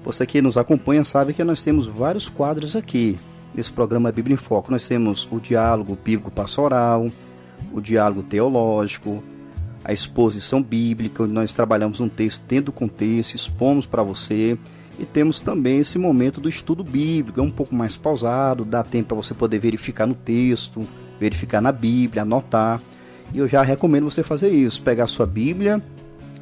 Você que nos acompanha sabe que nós temos vários quadros aqui nesse programa Bíblia em Foco. Nós temos o diálogo bíblico pastoral, o diálogo teológico, a exposição bíblica, onde nós trabalhamos um texto dentro do contexto, expomos para você. E temos também esse momento do estudo bíblico, é um pouco mais pausado, dá tempo para você poder verificar no texto, verificar na Bíblia, anotar. E eu já recomendo você fazer isso, pegar sua Bíblia,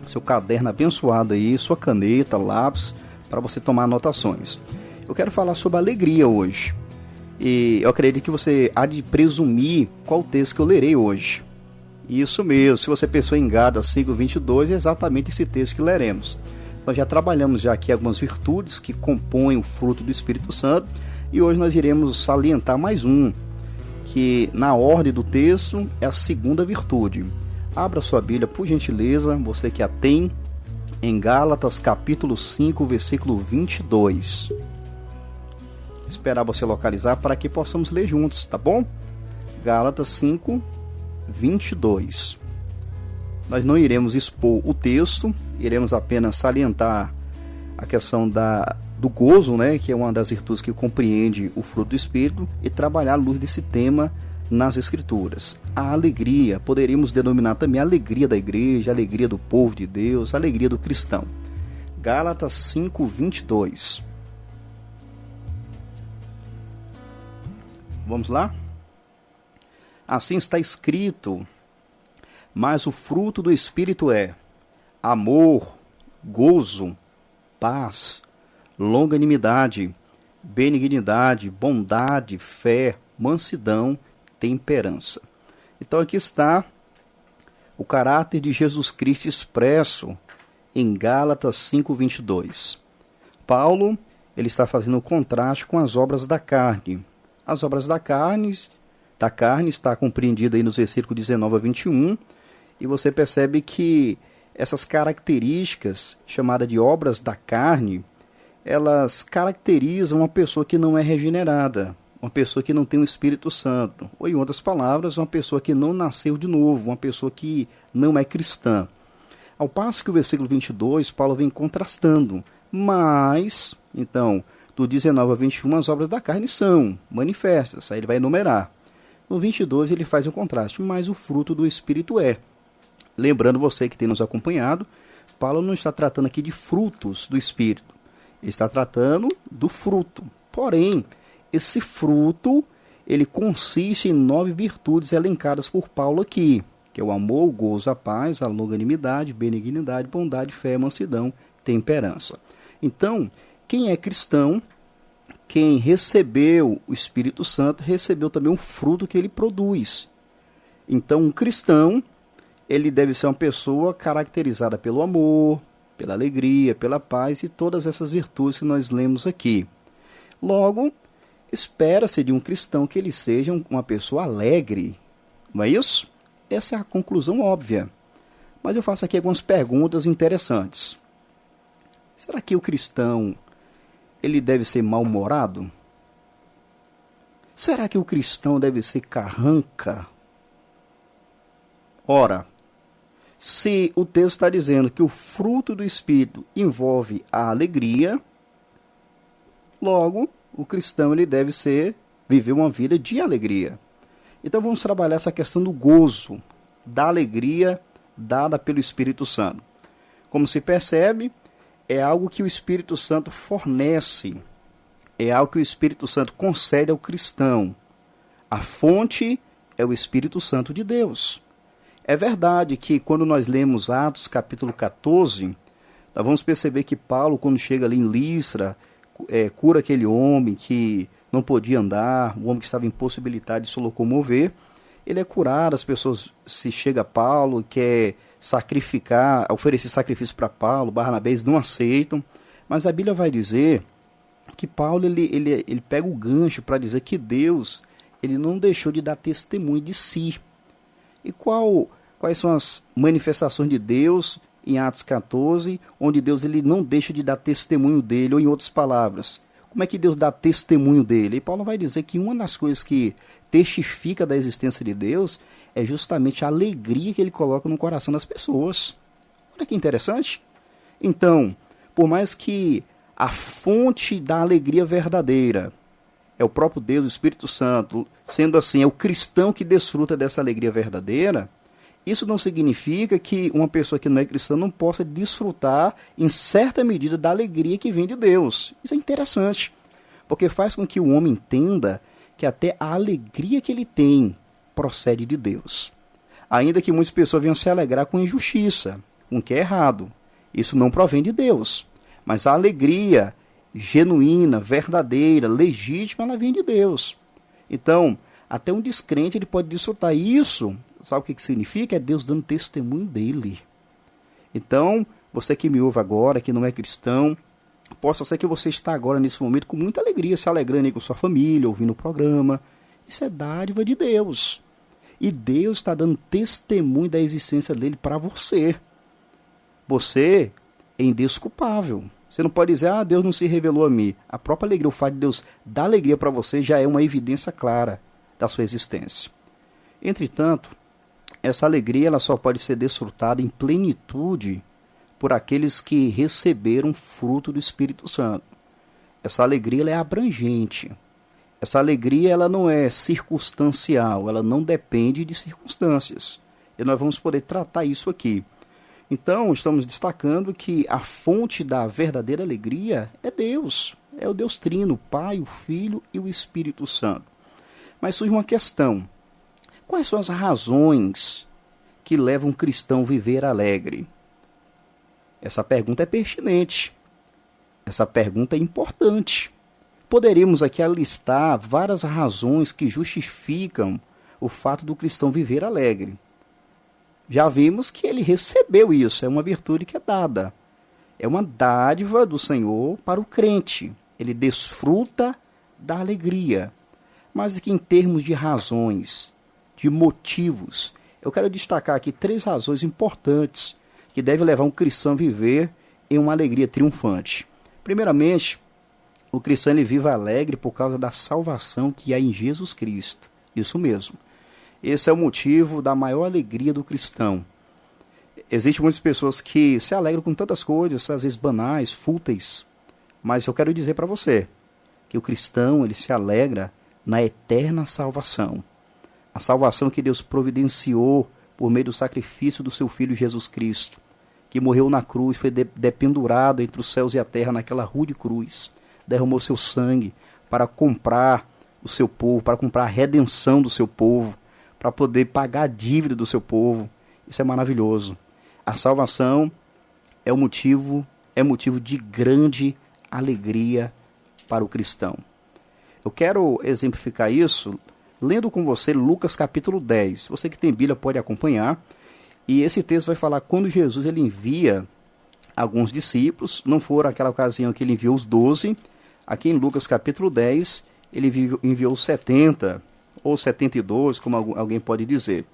seu caderno abençoado aí, sua caneta, lápis, para você tomar anotações. Eu quero falar sobre alegria hoje. E eu acredito que você há de presumir qual texto que eu lerei hoje. Isso mesmo, se você pensou em Gálatas 5:22, é exatamente esse texto que leremos. Nós já trabalhamos já aqui algumas virtudes que compõem o fruto do Espírito Santo e hoje nós iremos salientar mais um, que na ordem do texto é a segunda virtude. Abra sua Bíblia, por gentileza, você que a tem, em Gálatas capítulo 5, versículo 22. Esperar você localizar para que possamos ler juntos, tá bom? Gálatas 5, 22. Nós não iremos expor o texto, iremos apenas salientar a questão do gozo, né, que é uma das virtudes que compreende o fruto do Espírito, e trabalhar a luz desse tema nas Escrituras. A alegria, poderíamos denominar também a alegria da igreja, a alegria do povo de Deus, a alegria do cristão. Gálatas 5, 22. Vamos lá? Assim está escrito: mas o fruto do Espírito é amor, gozo, paz, longanimidade, benignidade, bondade, fé, mansidão, temperança. Então aqui está o caráter de Jesus Cristo expresso em Gálatas 5:22. Paulo, ele está fazendo um contraste com as obras da carne. As obras da carne está compreendida aí nos versículos 19 a 21, e você percebe que essas características, chamadas de obras da carne, elas caracterizam uma pessoa que não é regenerada, uma pessoa que não tem o Espírito Santo, ou em outras palavras, uma pessoa que não nasceu de novo, uma pessoa que não é cristã. Ao passo que o versículo 22, Paulo vem contrastando, mas, então, do 19 a 21, as obras da carne são manifestas, aí ele vai enumerar. No 22 ele faz um contraste, mas o fruto do Espírito é. Lembrando você que tem nos acompanhado, Paulo não está tratando aqui de frutos do Espírito, ele está tratando do fruto. Porém, esse fruto, ele consiste em 9 virtudes elencadas por Paulo aqui, que é o amor, o gozo, a paz, a longanimidade, benignidade, bondade, fé, mansidão, temperança. Então, quem é cristão, quem recebeu o Espírito Santo, recebeu também um fruto que ele produz. Então, um cristão, ele deve ser uma pessoa caracterizada pelo amor, pela alegria, pela paz e todas essas virtudes que nós lemos aqui. Logo, espera-se de um cristão que ele seja uma pessoa alegre, não é isso? Essa é a conclusão óbvia. Mas eu faço aqui algumas perguntas interessantes. Será que o cristão, ele deve ser mal-humorado? Será que o cristão deve ser carranca? Ora, se o texto está dizendo que o fruto do Espírito envolve a alegria, logo, o cristão ele deve viver uma vida de alegria. Então vamos trabalhar essa questão do gozo, da alegria dada pelo Espírito Santo. Como se percebe, é algo que o Espírito Santo fornece, é algo que o Espírito Santo concede ao cristão. A fonte é o Espírito Santo de Deus. É verdade que quando nós lemos Atos capítulo 14, nós vamos perceber que Paulo, quando chega ali em Listra, cura aquele homem que não podia andar, um homem que estava impossibilitado de se locomover. Ele é curado, as pessoas se chega a Paulo, quer sacrificar, oferecer sacrifício para Paulo, Barnabé, eles não aceitam. Mas a Bíblia vai dizer que Paulo ele pega o gancho para dizer que Deus ele não deixou de dar testemunho de si. E quais são as manifestações de Deus em Atos 14, onde Deus ele não deixa de dar testemunho dele, ou em outras palavras, como é que Deus dá testemunho dele? E Paulo vai dizer que uma das coisas que testifica da existência de Deus é justamente a alegria que ele coloca no coração das pessoas. Olha que interessante. Então, por mais que a fonte da alegria verdadeira é o próprio Deus, o Espírito Santo, sendo assim, é o cristão que desfruta dessa alegria verdadeira, isso não significa que uma pessoa que não é cristã não possa desfrutar, em certa medida, da alegria que vem de Deus. Isso é interessante, porque faz com que o homem entenda que até a alegria que ele tem procede de Deus. Ainda que muitas pessoas venham se alegrar com injustiça, com o que é errado. Isso não provém de Deus. Mas a alegria genuína, verdadeira, legítima, ela vem de Deus. Então, até um descrente ele pode desfrutar isso. Sabe o que significa? É Deus dando testemunho dele. Então, você que me ouve agora, que não é cristão, possa ser que você está agora, nesse momento, com muita alegria, se alegrando aí com sua família, ouvindo o programa. Isso é dádiva de Deus. E Deus está dando testemunho da existência dele para você. Você é indesculpável. Você não pode dizer, Deus não se revelou a mim. A própria alegria, o fato de Deus dar alegria para você já é uma evidência clara da sua existência. Entretanto, essa alegria ela só pode ser desfrutada em plenitude por aqueles que receberam fruto do Espírito Santo. Essa alegria ela é abrangente. Essa alegria ela não é circunstancial, ela não depende de circunstâncias. E nós vamos poder tratar isso aqui. Então, estamos destacando que a fonte da verdadeira alegria é Deus. É o Deus Trino, o Pai, o Filho e o Espírito Santo. Mas surge uma questão. Quais são as razões que levam um cristão a viver alegre? Essa pergunta é pertinente. Essa pergunta é importante. Poderíamos aqui alistar várias razões que justificam o fato do cristão viver alegre. Já vimos que ele recebeu isso, é uma virtude que é dada. É uma dádiva do Senhor para o crente. Ele desfruta da alegria. Mas aqui em termos de razões, de motivos, eu quero destacar aqui 3 razões importantes que devem levar um cristão a viver em uma alegria triunfante. Primeiramente, o cristão ele vive alegre por causa da salvação que há em Jesus Cristo. Isso mesmo. Esse é o motivo da maior alegria do cristão. Existem muitas pessoas que se alegram com tantas coisas, às vezes banais, fúteis. Mas eu quero dizer para você que o cristão ele se alegra na eterna salvação. A salvação que Deus providenciou por meio do sacrifício do seu Filho Jesus Cristo, que morreu na cruz, foi dependurado entre os céus e a terra naquela rude cruz. Derramou seu sangue para comprar o seu povo, para comprar a redenção do seu povo, para poder pagar a dívida do seu povo. Isso é maravilhoso. A salvação é motivo de grande alegria para o cristão. Eu quero exemplificar isso lendo com você Lucas capítulo 10. Você que tem Bíblia pode acompanhar. E esse texto vai falar quando Jesus ele envia alguns discípulos. Não for aquela ocasião que ele enviou os 12. Aqui em Lucas capítulo 10, ele enviou 70 ou 72, como alguém pode dizer.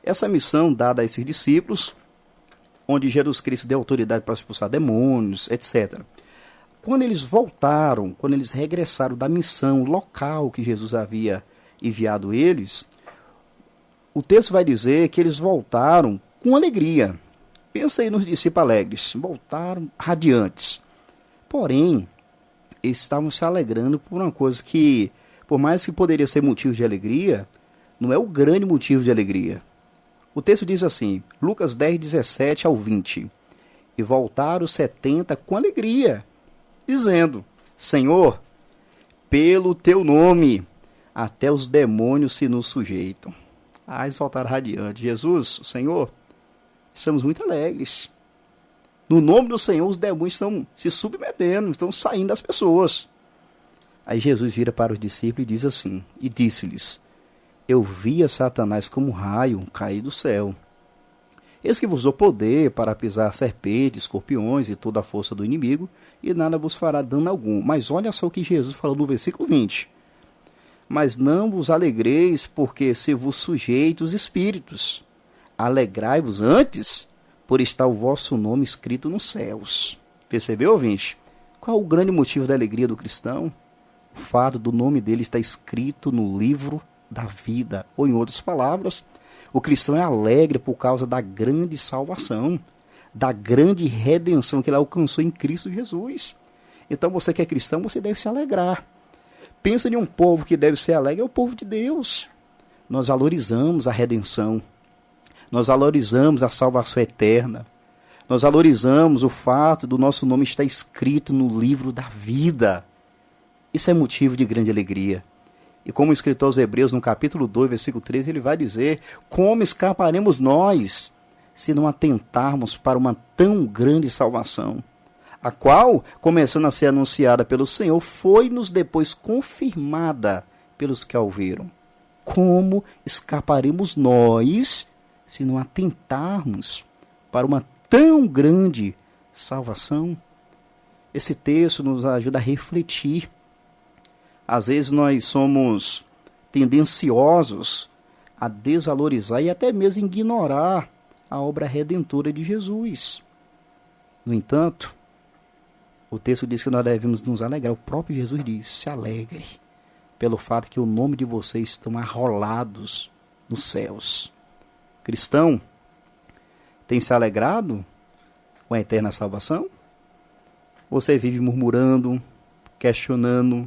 Essa missão dada a esses discípulos, onde Jesus Cristo deu autoridade para expulsar demônios, etc. Quando eles voltaram, quando eles regressaram da missão local que Jesus havia enviado eles, o texto vai dizer que eles voltaram com alegria. Pensa aí nos discípulos alegres, voltaram radiantes. Porém, eles estavam se alegrando por uma coisa que, por mais que poderia ser motivo de alegria, não é o grande motivo de alegria. O texto diz assim, Lucas 10, 17 ao 20. E voltaram 70 com alegria, dizendo, Senhor, pelo teu nome, até os demônios se nos sujeitam. Eles voltaram radiante. Jesus, o Senhor, estamos muito alegres. No nome do Senhor, os demônios estão se submetendo, estão saindo das pessoas. Aí Jesus vira para os discípulos e diz assim, e disse-lhes, eu via Satanás como um raio cair do céu. Eis que vos dou poder para pisar serpentes, escorpiões e toda a força do inimigo, e nada vos fará dano algum. Mas olha só o que Jesus falou no versículo 20. Mas não vos alegreis, porque se vos sujeito os espíritos. Alegrai-vos antes, por estar o vosso nome escrito nos céus. Percebeu, ouvinte? Qual o grande motivo da alegria do cristão? O fato do nome dele estar escrito no livro da vida. Ou em outras palavras, o cristão é alegre por causa da grande salvação, da grande redenção que ele alcançou em Cristo Jesus. Então você que é cristão, você deve se alegrar. Pensa em um povo que deve ser alegre, é o povo de Deus. Nós valorizamos a redenção. Nós valorizamos a salvação eterna. Nós valorizamos o fato do nosso nome estar escrito no livro da vida. Isso é motivo de grande alegria. E como o escritor aos Hebreus, no capítulo 2, versículo 13, ele vai dizer: como escaparemos nós se não atentarmos para uma tão grande salvação, a qual, começando a ser anunciada pelo Senhor, foi-nos depois confirmada pelos que a ouviram. Como escaparemos nós se não atentarmos para uma tão grande salvação? Esse texto nos ajuda a refletir. Às vezes nós somos tendenciosos a desvalorizar e até mesmo ignorar a obra redentora de Jesus. No entanto, o texto diz que nós devemos nos alegrar. O próprio Jesus diz: se alegre pelo fato que o nome de vocês estão arrolados nos céus. Cristão, tem se alegrado com a eterna salvação? Você vive murmurando, questionando,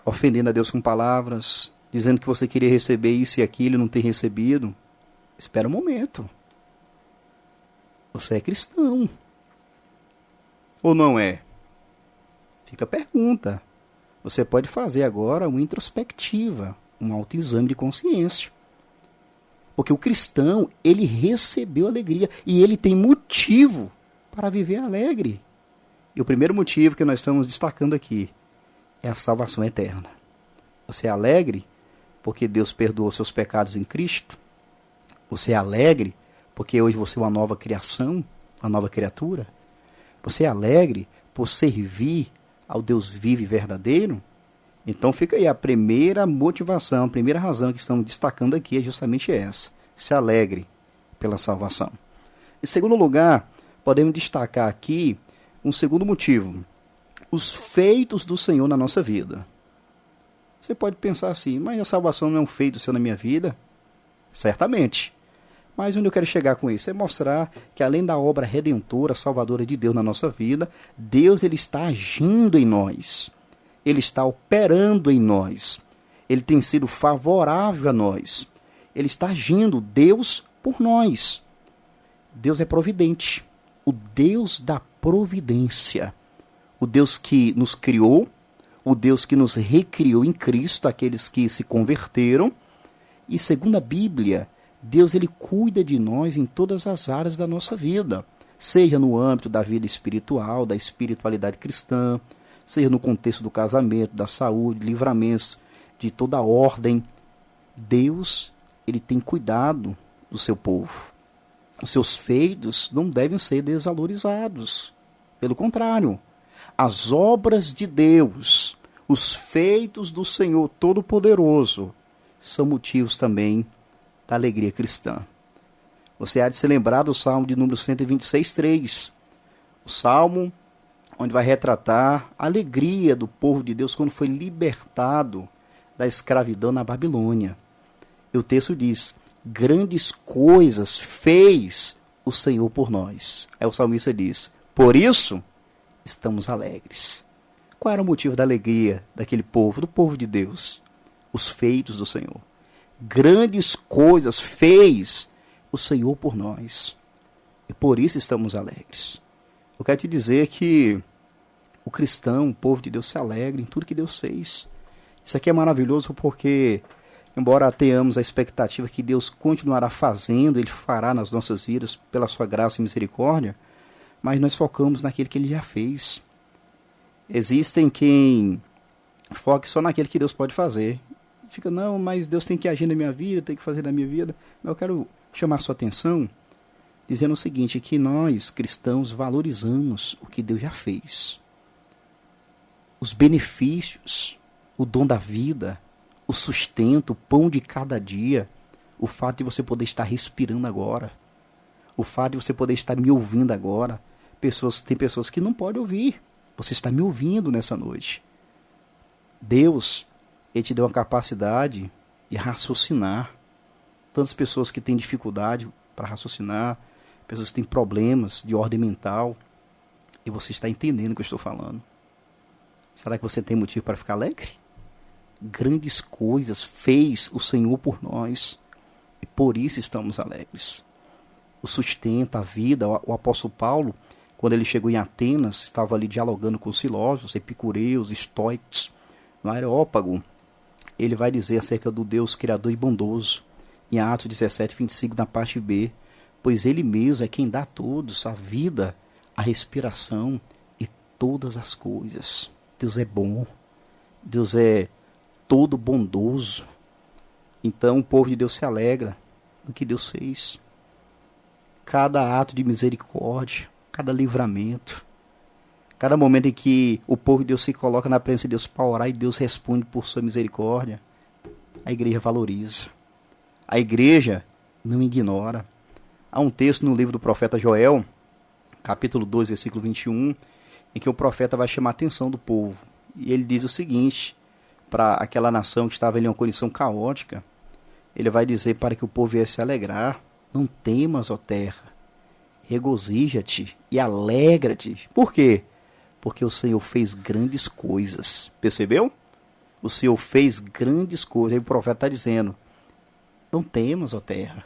ofendendo a Deus com palavras, dizendo que você queria receber isso e aquilo e não tem recebido? Espera um momento. Você é cristão. Ou não é? Fica a pergunta. Você pode fazer agora uma introspectiva, um autoexame de consciência. Porque o cristão, ele recebeu alegria e ele tem motivo para viver alegre. E o primeiro motivo que nós estamos destacando aqui é a salvação eterna. Você é alegre porque Deus perdoou seus pecados em Cristo? Você é alegre porque hoje você é uma nova criação, uma nova criatura? Você é alegre por servir ao Deus vivo e verdadeiro? Então fica aí a primeira motivação, a primeira razão que estamos destacando aqui é justamente essa. Se alegre pela salvação. Em segundo lugar, podemos destacar aqui um segundo motivo. Os feitos do Senhor na nossa vida. Você pode pensar assim: mas a salvação não é um feito seu na minha vida? Certamente. Mas onde eu quero chegar com isso é mostrar que além da obra redentora, salvadora de Deus na nossa vida, Deus ele está agindo em nós. Ele está operando em nós. Ele tem sido favorável a nós. Ele está agindo, Deus, por nós. Deus é providente. O Deus da providência. O Deus que nos criou, o Deus que nos recriou em Cristo, aqueles que se converteram. E segundo a Bíblia, Deus ele cuida de nós em todas as áreas da nossa vida, seja no âmbito da vida espiritual, da espiritualidade cristã, seja no contexto do casamento, da saúde, livramento, de toda a ordem. Deus ele tem cuidado do seu povo. Os seus feitos não devem ser desvalorizados. Pelo contrário, as obras de Deus, os feitos do Senhor Todo-Poderoso, são motivos também da alegria cristã. Você há de se lembrar do Salmo de número 126, 3. O Salmo onde vai retratar a alegria do povo de Deus quando foi libertado da escravidão na Babilônia. E o texto diz: grandes coisas fez o Senhor por nós. Aí o salmista diz: por isso estamos alegres. Qual era o motivo da alegria daquele povo, do povo de Deus? Os feitos do Senhor. Grandes coisas fez o Senhor por nós. E por isso estamos alegres. Eu quero te dizer que o cristão, o povo de Deus, se alegra em tudo que Deus fez. Isso aqui é maravilhoso porque, embora tenhamos a expectativa que Deus continuará fazendo, Ele fará nas nossas vidas pela sua graça e misericórdia, mas nós focamos naquele que Ele já fez. Existem quem foque só naquele que Deus pode fazer. Fica, não, mas Deus tem que agir na minha vida, tem que fazer na minha vida. Mas eu quero chamar a sua atenção dizendo o seguinte, que nós, cristãos, valorizamos o que Deus já fez. Os benefícios, o dom da vida, o sustento, o pão de cada dia, o fato de você poder estar respirando agora, o fato de você poder estar me ouvindo agora. Tem pessoas que não podem ouvir. Você está me ouvindo nessa noite. Deus, Ele te deu uma capacidade de raciocinar. Tantas pessoas que têm dificuldade para raciocinar, pessoas que têm problemas de ordem mental. E você está entendendo o que eu estou falando. Será que você tem motivo para ficar alegre? Grandes coisas fez o Senhor por nós. E por isso estamos alegres. O sustento, a vida, o apóstolo Paulo, quando ele chegou em Atenas, estava ali dialogando com os filósofos, epicureus, estoicos, no Areópago. Ele vai dizer acerca do Deus criador e bondoso, em Atos 17, 25, na parte B, pois ele mesmo é quem dá a todos a vida, a respiração e todas as coisas. Deus é bom, Deus é todo bondoso. Então o povo de Deus se alegra no que Deus fez. Cada ato de misericórdia, cada livramento, cada momento em que o povo de Deus se coloca na presença de Deus para orar e Deus responde por sua misericórdia, a igreja valoriza. A igreja não ignora. Há um texto no livro do profeta Joel, capítulo 2, versículo 21, em que o profeta vai chamar a atenção do povo. E ele diz o seguinte, para aquela nação que estava em uma condição caótica, ele vai dizer para que o povo viesse se alegrar. Não temas, ó terra, regozija-te e alegra-te. Por quê? Porque o Senhor fez grandes coisas. Percebeu? O Senhor fez grandes coisas. Aí o profeta está dizendo, não temas, ó terra,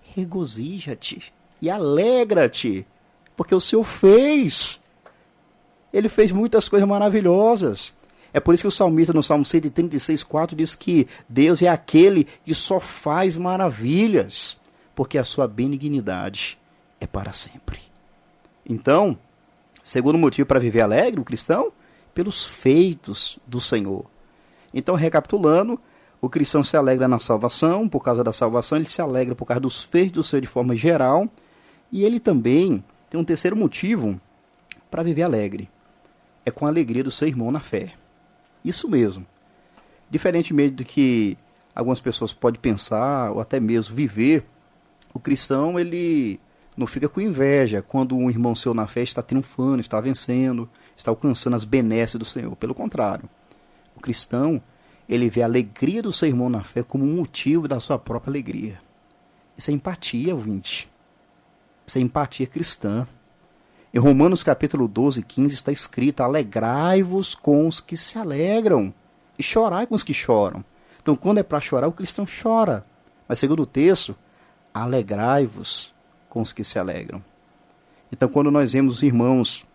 regozija-te e alegra-te, porque o Senhor fez. Ele fez muitas coisas maravilhosas. É por isso que o salmista no Salmo 136,4 diz que Deus é aquele que só faz maravilhas, porque a sua benignidade é para sempre. Então, segundo motivo para viver alegre, o cristão, pelos feitos do Senhor. Então, recapitulando, o cristão se alegra na salvação, por causa da salvação, ele se alegra por causa dos feitos do Senhor de forma geral, e ele também tem um terceiro motivo para viver alegre. É com a alegria do seu irmão na fé. Isso mesmo. Diferentemente do que algumas pessoas podem pensar, ou até mesmo viver, o cristão, ele não fica com inveja quando um irmão seu na fé está triunfando, está vencendo, está alcançando as benesses do Senhor. Pelo contrário, o cristão, ele vê a alegria do seu irmão na fé como um motivo da sua própria alegria. Isso é empatia, ouvinte. Isso é empatia cristã. Em Romanos capítulo 12, 15 está escrito, alegrai-vos com os que se alegram e chorai com os que choram. Então, quando é para chorar, o cristão chora. Mas segundo o texto, alegrai-vos com os que se alegram. Então, quando nós vemos os irmãos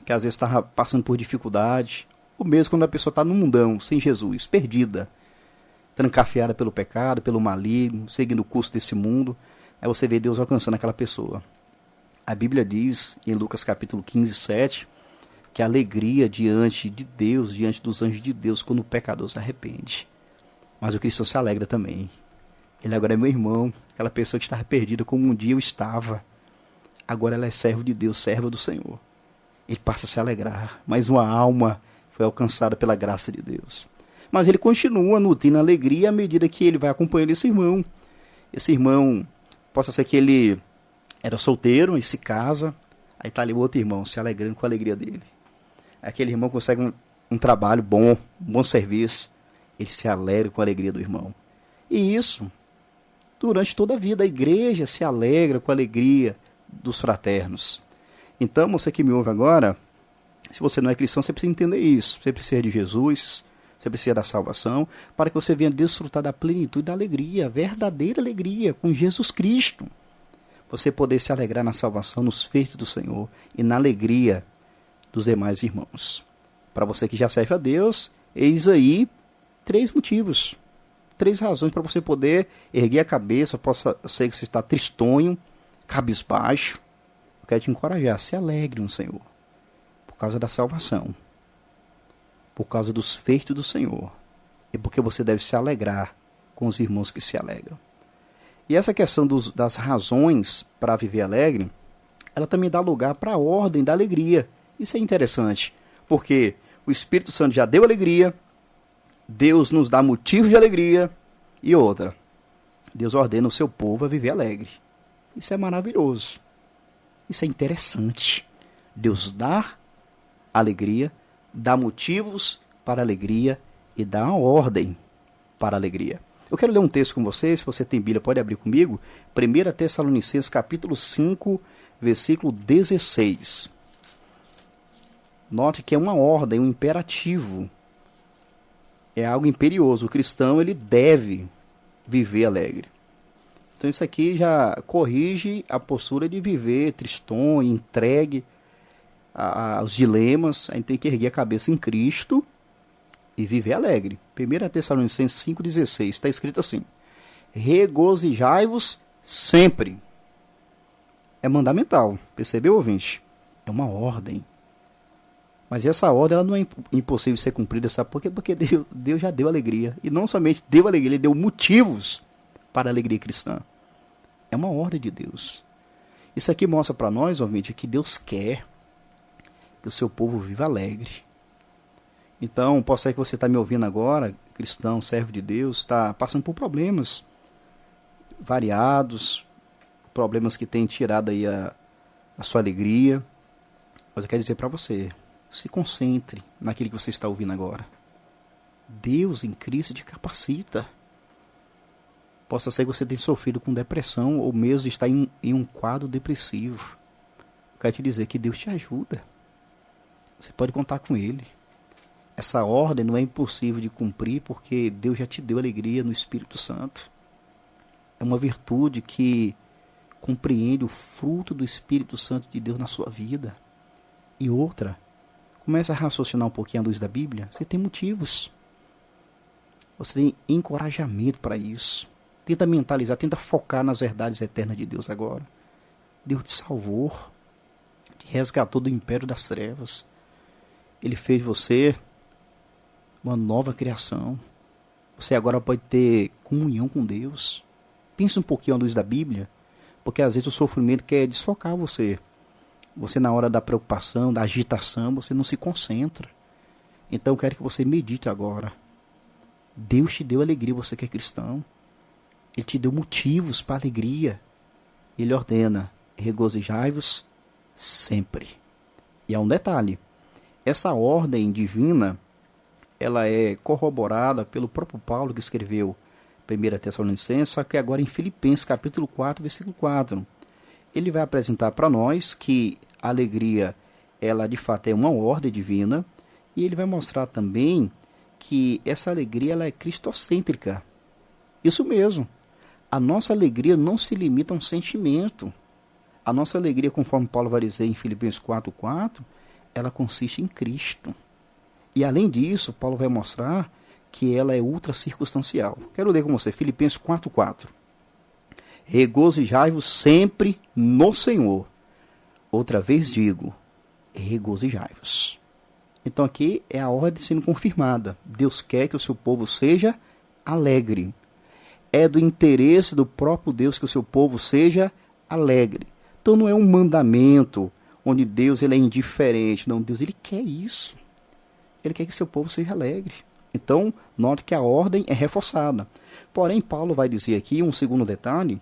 que às vezes estão passando por dificuldade, ou mesmo quando a pessoa está no mundão, sem Jesus, perdida, trancafiada pelo pecado, pelo maligno, seguindo o curso desse mundo, aí você vê Deus alcançando aquela pessoa. A Bíblia diz, em Lucas capítulo 15, 7, que a alegria diante de Deus, diante dos anjos de Deus, quando o pecador se arrepende. Mas o cristão se alegra também. Ele agora é meu irmão, aquela pessoa que estava perdida como um dia eu estava. Agora ela é servo de Deus, serva do Senhor. Ele passa a se alegrar. Mais uma alma foi alcançada pela graça de Deus. Mas ele continua nutrindo alegria à medida que ele vai acompanhando esse irmão. Esse irmão, possa ser que ele era solteiro e se casa, aí está ali o outro irmão se alegrando com a alegria dele. Aquele irmão consegue um trabalho bom, um bom serviço, ele se alegra com a alegria do irmão. E isso, durante toda a vida, a igreja se alegra com a alegria dos fraternos. Então, você que me ouve agora, se você não é cristão, você precisa entender isso. Você precisa de Jesus, você precisa da salvação, para que você venha desfrutar da plenitude da alegria, a verdadeira alegria com Jesus Cristo. Você poder se alegrar na salvação, nos feitos do Senhor e na alegria dos demais irmãos. Para você que já serve a Deus, eis aí 3 motivos, 3 razões para você poder erguer a cabeça. Possa ser que você está tristonho, cabisbaixo. Eu quero te encorajar, se alegre no Senhor, por causa da salvação, por causa dos feitos do Senhor, e porque você deve se alegrar com os irmãos que se alegram. E essa questão das razões para viver alegre, ela também dá lugar para a ordem da alegria. Isso é interessante, porque o Espírito Santo já deu alegria, Deus nos dá motivo de alegria, e outra, Deus ordena o seu povo a viver alegre. Isso é maravilhoso, isso é interessante. Deus dá alegria, dá motivos para a alegria e dá uma ordem para a alegria. Eu quero ler um texto com você, se você tem Bíblia, pode abrir comigo. 1 Tessalonicenses, capítulo 5, versículo 16. Note que é uma ordem, um imperativo. É algo imperioso. O cristão, ele deve viver alegre. Então isso aqui já corrige a postura de viver tristonho, entregue aos dilemas. A gente tem que erguer a cabeça em Cristo e viver alegre. 1 Tessalonicenses 5,16 está escrito assim: regozijai-vos sempre. É mandamental, percebeu, ouvinte? É uma ordem. Mas essa ordem ela não é impossível de ser cumprida, sabe por quê? Porque Deus já deu alegria. E não somente deu alegria, ele deu motivos para a alegria cristã. É uma ordem de Deus. Isso aqui mostra para nós, ouvinte, que Deus quer que o seu povo viva alegre. Então, pode ser que você está me ouvindo agora, cristão, servo de Deus, está passando por problemas variados, problemas que têm tirado aí a sua alegria. Mas eu quero dizer para você, se concentre naquilo que você está ouvindo agora. Deus em Cristo te capacita. Possa ser que você tenha sofrido com depressão ou mesmo está em um quadro depressivo. Eu quero te dizer que Deus te ajuda. Você pode contar com Ele. Essa ordem não é impossível de cumprir porque Deus já te deu alegria no Espírito Santo. É uma virtude que compreende o fruto do Espírito Santo de Deus na sua vida. E outra, começa a raciocinar um pouquinho à luz da Bíblia. Você tem motivos. Você tem encorajamento para isso. Tenta mentalizar, tenta focar nas verdades eternas de Deus agora. Deus te salvou, te resgatou do império das trevas. Ele fez você uma nova criação. Você agora pode ter comunhão com Deus. Pense um pouquinho à luz da Bíblia, porque às vezes o sofrimento quer desfocar você. Você na hora da preocupação, da agitação, você não se concentra. Então eu quero que você medite agora. Deus te deu alegria, você que é cristão. Ele te deu motivos para alegria. Ele ordena, regozijai-vos sempre. E há um detalhe. Essa ordem divina, ela é corroborada pelo próprio Paulo que escreveu 1 Tessalonicenses, só que agora em Filipenses capítulo 4, versículo 4. Ele vai apresentar para nós que a alegria, ela de fato é uma ordem divina, e ele vai mostrar também que essa alegria ela é cristocêntrica. Isso mesmo. A nossa alegria não se limita a um sentimento. A nossa alegria, conforme Paulo vai dizer em Filipenses 4:4, ela consiste em Cristo. E além disso, Paulo vai mostrar que ela é ultra circunstancial. Quero ler com você, Filipenses 4:4. Regozijai-vos sempre no Senhor. Outra vez digo, regozijai-vos. Então aqui é a ordem sendo confirmada. Deus quer que o seu povo seja alegre. É do interesse do próprio Deus que o seu povo seja alegre. Então não é um mandamento onde Deus ele é indiferente. Não, Deus ele quer isso. Ele quer que seu povo seja alegre. Então, note que a ordem é reforçada. Porém, Paulo vai dizer aqui, um segundo detalhe,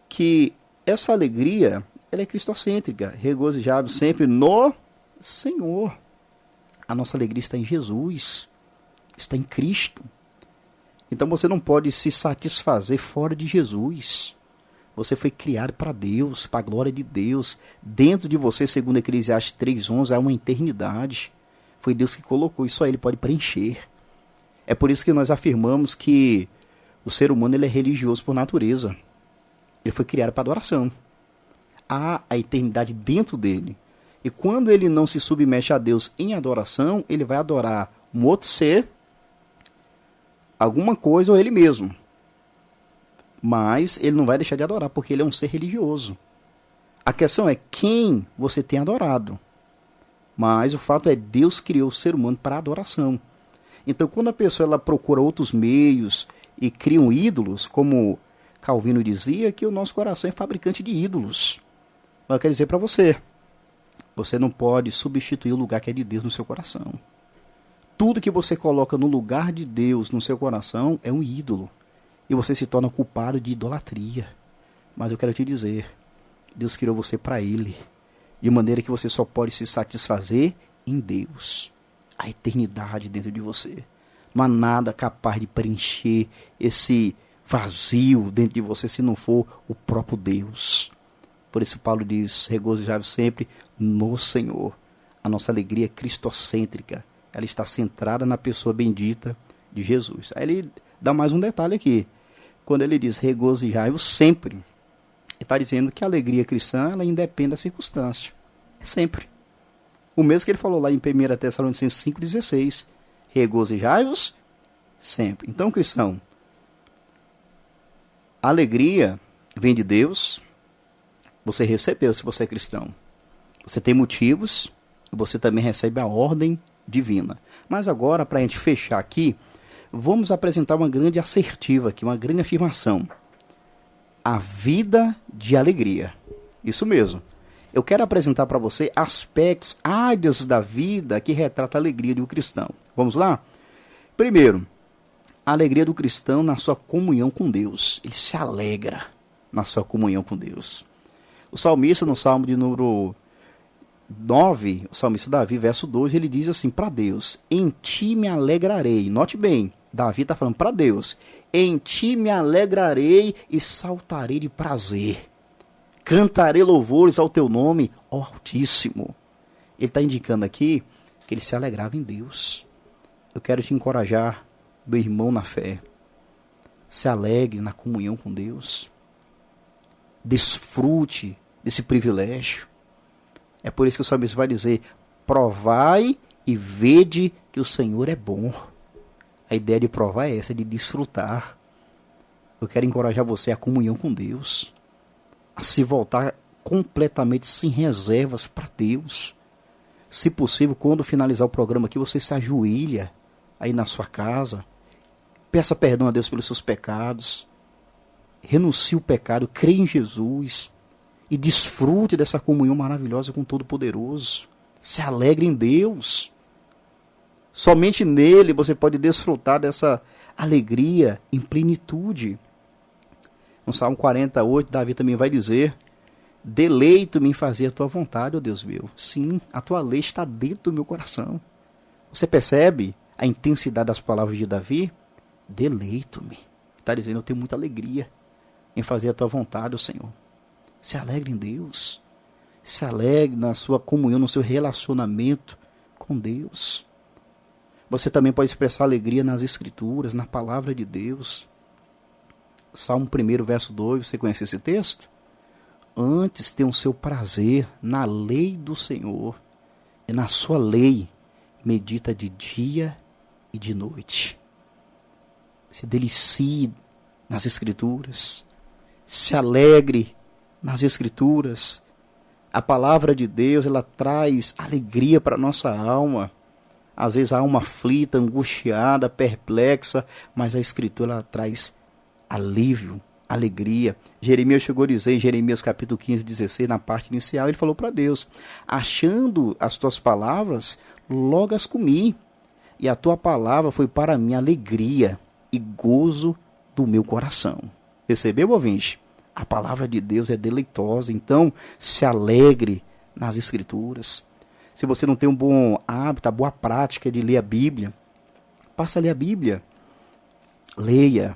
que essa alegria ela é cristocêntrica. Regozijai-vos sempre no Senhor. A nossa alegria está em Jesus. Está em Cristo. Então você não pode se satisfazer fora de Jesus. Você foi criado para Deus, para a glória de Deus. Dentro de você, segundo Eclesiastes 3:11, há uma eternidade. Foi Deus que colocou, e só Ele pode preencher. É por isso que nós afirmamos que o ser humano ele é religioso por natureza. Ele foi criado para adoração. Há a eternidade dentro dele. E quando ele não se submete a Deus em adoração, ele vai adorar um outro ser, alguma coisa ou ele mesmo. Mas ele não vai deixar de adorar, porque ele é um ser religioso. A questão é quem você tem adorado. Mas o fato é Deus criou o ser humano para adoração. Então quando a pessoa ela procura outros meios e cria ídolos, como Calvino dizia, que o nosso coração é fabricante de ídolos. Mas eu quero dizer para você, você não pode substituir o lugar que é de Deus no seu coração. Tudo que você coloca no lugar de Deus no seu coração é um ídolo. E você se torna culpado de idolatria. Mas eu quero te dizer, Deus criou você para Ele. De maneira que você só pode se satisfazer em Deus. A eternidade dentro de você. Não há nada capaz de preencher esse vazio dentro de você se não for o próprio Deus. Por isso Paulo diz, regozijai-vos sempre no Senhor. A nossa alegria é cristocêntrica. Ela está centrada na pessoa bendita de Jesus. Aí ele dá mais um detalhe aqui. Quando ele diz regozijai-vos sempre, ele está dizendo que a alegria cristã ela independe da circunstância. É sempre. O mesmo que ele falou lá em 1 Tessalonicenses 5,16. Regozijai-vos sempre. Então, cristão, a alegria vem de Deus. Você recebeu se você é cristão. Você tem motivos e você também recebe a ordem divina. Mas agora, para a gente fechar aqui, vamos apresentar uma grande assertiva aqui, uma grande afirmação. A vida de alegria. Isso mesmo. Eu quero apresentar para você aspectos, áreas da vida que retratam a alegria do cristão. Vamos lá? Primeiro, a alegria do cristão na sua comunhão com Deus. Ele se alegra na sua comunhão com Deus. O salmista, no Salmo de número 9, o salmista Davi, verso 2, ele diz assim para Deus: em ti me alegrarei. Note bem, Davi está falando para Deus: em ti me alegrarei e saltarei de prazer. Cantarei louvores ao teu nome, ó Altíssimo. Ele está indicando aqui que ele se alegrava em Deus. Eu quero te encorajar, meu irmão na fé. Se alegre na comunhão com Deus. Desfrute desse privilégio. É por isso que o salmista vai dizer: provai e vede que o Senhor é bom. A ideia de provar é essa, de desfrutar. Eu quero encorajar você à comunhão com Deus, a se voltar completamente sem reservas para Deus. Se possível, quando finalizar o programa aqui, você se ajoelha aí na sua casa, peça perdão a Deus pelos seus pecados, renuncie o pecado, crê em Jesus e desfrute dessa comunhão maravilhosa com o Todo-Poderoso. Se alegre em Deus. Somente nele você pode desfrutar dessa alegria em plenitude. No Salmo 48, Davi também vai dizer: deleito-me em fazer a tua vontade, ó Deus meu. Sim, a tua lei está dentro do meu coração. Você percebe a intensidade das palavras de Davi? Deleito-me. Está dizendo: eu tenho muita alegria em fazer a tua vontade, ó Senhor. Se alegre em Deus. Se alegre na sua comunhão, no seu relacionamento com Deus. Você também pode expressar alegria nas Escrituras, na palavra de Deus. Salmo 1, verso 2, você conhece esse texto? Antes tem o seu prazer na lei do Senhor, e na sua lei medita de dia e de noite. Se delicie nas Escrituras, se alegre nas Escrituras. A palavra de Deus, ela traz alegria para a nossa alma. Às vezes a alma aflita, angustiada, perplexa, mas a Escritura ela traz alívio, alegria. Jeremias chegou a dizer em Jeremias capítulo 15, 16, na parte inicial, ele falou para Deus: achando as tuas palavras, logo as comi, e a tua palavra foi para mim alegria e gozo do meu coração. Percebeu, ouvinte? A palavra de Deus é deleitosa, então se alegre nas Escrituras. Se você não tem um bom hábito, a boa prática de ler a Bíblia, passa a ler a Bíblia. Leia.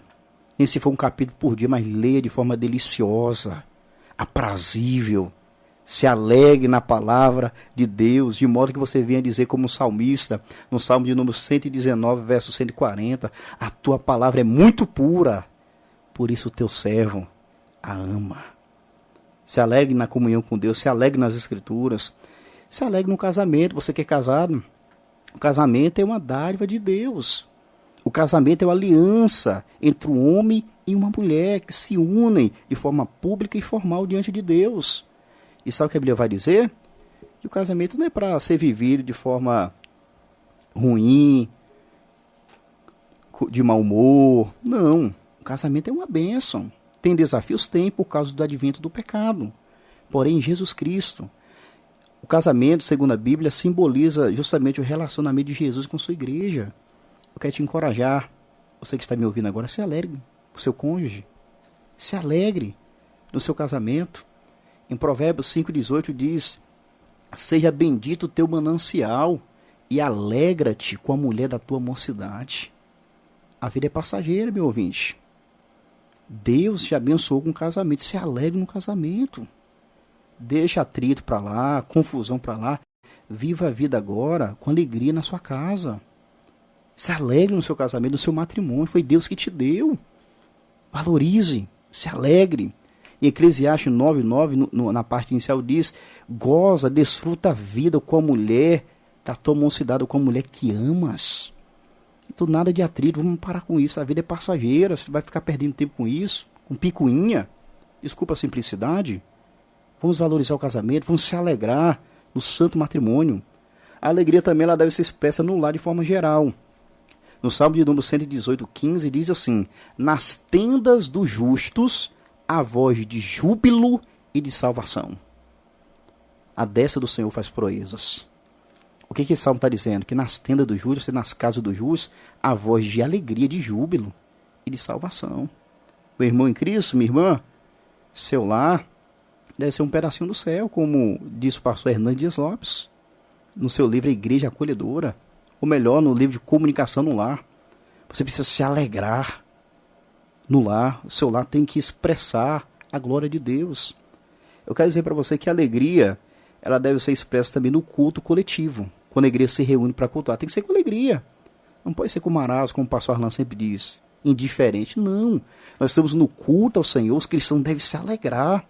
Nem se for um capítulo por dia, mas leia de forma deliciosa, aprazível. Se alegre na palavra de Deus, de modo que você venha dizer como salmista, no Salmo de número 119, verso 140, a tua palavra é muito pura, por isso o teu servo a ama. Se alegre na comunhão com Deus, se alegre nas Escrituras, se alegre no casamento. Você que é casado, o casamento é uma dádiva de Deus. O casamento é uma aliança entre um homem e uma mulher que se unem de forma pública e formal diante de Deus. E sabe o que a Bíblia vai dizer? Que o casamento não é para ser vivido de forma ruim, de mau humor. Não. O casamento é uma bênção. Tem desafios? Tem, por causa do advento do pecado. Porém, Jesus Cristo, o casamento, segundo a Bíblia, simboliza justamente o relacionamento de Jesus com sua igreja. Eu quero te encorajar, você que está me ouvindo agora, se alegre com o seu cônjuge. Se alegre no seu casamento. Em Provérbios 5,18 diz: seja bendito o teu manancial e alegra-te com a mulher da tua mocidade. A vida é passageira, meu ouvinte. Deus te abençoou com o casamento. Se alegre no casamento. Deixa atrito para lá, confusão para lá. Viva a vida agora com alegria na sua casa. Se alegre no seu casamento, no seu matrimônio. Foi Deus que te deu. Valorize, se alegre. Em Eclesiastes 9:9, na parte inicial diz: goza, desfruta a vida com a mulher, da tua mocidade com a mulher que amas. Então nada de atrito, vamos parar com isso. A vida é passageira, você vai ficar perdendo tempo com isso, com picuinha. Desculpa a simplicidade. Vamos valorizar o casamento, vamos se alegrar no santo matrimônio. A alegria também ela deve ser expressa no lar de forma geral. No Salmo de número 118:15 diz assim: nas tendas dos justos a voz de júbilo e de salvação. A destra do Senhor faz proezas. O que esse salmo está dizendo? Que nas tendas dos justos e nas casas dos justos a voz de alegria, de júbilo e de salvação. Meu irmão em Cristo, minha irmã, seu lar deve ser um pedacinho do céu, como diz o pastor Hernandes Dias Lopes, no seu livro A Igreja Acolhedora, ou melhor, no livro de Comunicação no Lar. Você precisa se alegrar no lar. O seu lar tem que expressar a glória de Deus. Eu quero dizer para você que a alegria ela deve ser expressa também no culto coletivo. Quando a igreja se reúne para cultuar, tem que ser com alegria. Não pode ser com marasmo, como o pastor Arlan sempre diz, indiferente. Não. Nós estamos no culto ao Senhor, os cristãos devem se alegrar.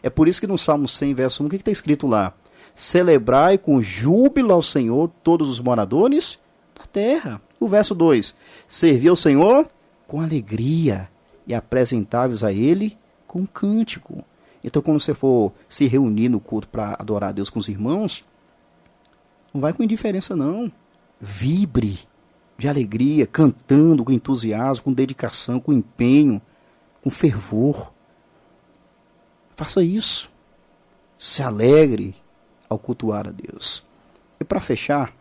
É por isso que no Salmo 100, verso 1, o que está escrito lá? Celebrai com júbilo ao Senhor todos os moradores da terra. O verso 2, servi ao Senhor com alegria e apresentáveis a Ele com cântico. Então, quando você for se reunir no culto para adorar a Deus com os irmãos, não vai com indiferença, não. Vibre de alegria, cantando com entusiasmo, com dedicação, com empenho, com fervor. Faça isso. Se alegre ao cultuar a Deus. E para fechar,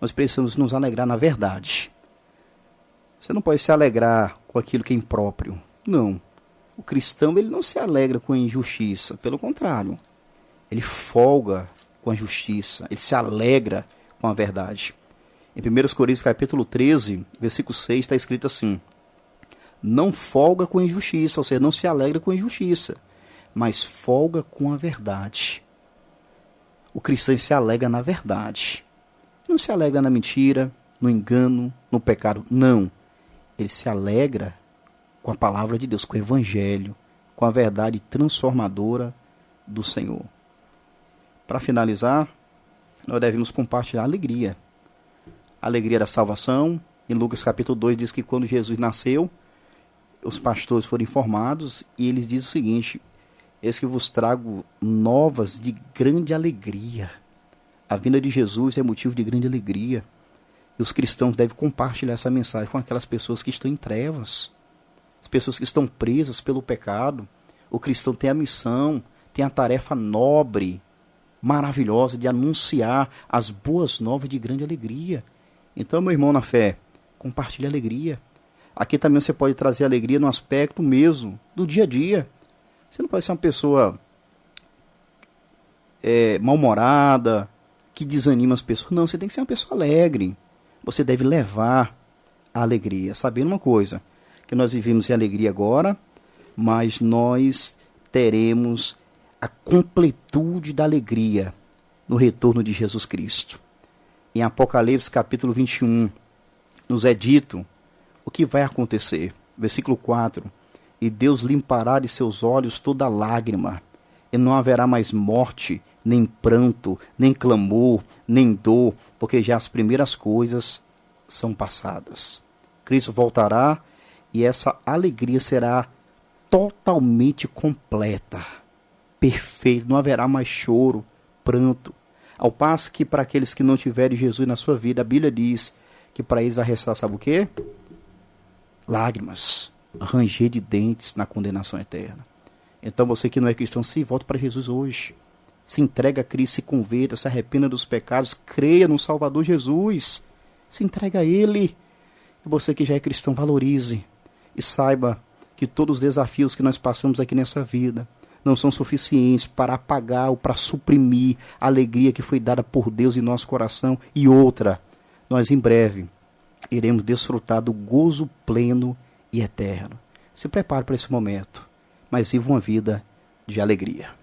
nós precisamos nos alegrar na verdade. Você não pode se alegrar com aquilo que é impróprio. Não. O cristão ele não se alegra com a injustiça. Pelo contrário. Ele folga com a justiça. Ele se alegra com a verdade. Em 1 Coríntios capítulo 13, versículo 6, está escrito assim: não folga com a injustiça, ou seja, não se alegra com a injustiça, mas folga com a verdade. O cristão se alegra na verdade. Não se alegra na mentira, no engano, no pecado. Não. Ele se alegra com a palavra de Deus, com o evangelho, com a verdade transformadora do Senhor. Para finalizar, nós devemos compartilhar a alegria. A alegria da salvação. Em Lucas capítulo 2 diz que quando Jesus nasceu, os pastores foram informados e eles dizem o seguinte: eis que vos trago novas de grande alegria. A vinda de Jesus é motivo de grande alegria. E os cristãos devem compartilhar essa mensagem com aquelas pessoas que estão em trevas, as pessoas que estão presas pelo pecado. O cristão tem a missão, tem a tarefa nobre, maravilhosa de anunciar as boas novas de grande alegria. Então, meu irmão na fé, compartilhe a alegria. Aqui também você pode trazer alegria no aspecto mesmo do dia a dia. Você não pode ser uma pessoa mal-humorada, que desanima as pessoas. Não, você tem que ser uma pessoa alegre. Você deve levar a alegria, sabendo uma coisa, que nós vivemos em alegria agora, mas nós teremos a completude da alegria no retorno de Jesus Cristo. Em Apocalipse capítulo 21, nos é dito o que vai acontecer. Versículo 4, e Deus limpará de seus olhos toda lágrima, e não haverá mais morte, nem pranto, nem clamor, nem dor, porque já as primeiras coisas são passadas. Cristo voltará e essa alegria será totalmente completa, perfeita, não haverá mais choro, pranto. Ao passo que para aqueles que não tiverem Jesus na sua vida, a Bíblia diz que para eles vai restar, sabe o quê? Lágrimas, ranger de dentes na condenação eterna. Então você que não é cristão, se volte para Jesus hoje. Se entrega a Cristo, se converta, se arrependa dos pecados, creia no Salvador Jesus. Se entrega a Ele. E você que já é cristão, valorize. E saiba que todos os desafios que nós passamos aqui nessa vida não são suficientes para apagar ou para suprimir a alegria que foi dada por Deus em nosso coração. E outra, nós em breve iremos desfrutar do gozo pleno e eterno. Se prepare para esse momento, mas viva uma vida de alegria.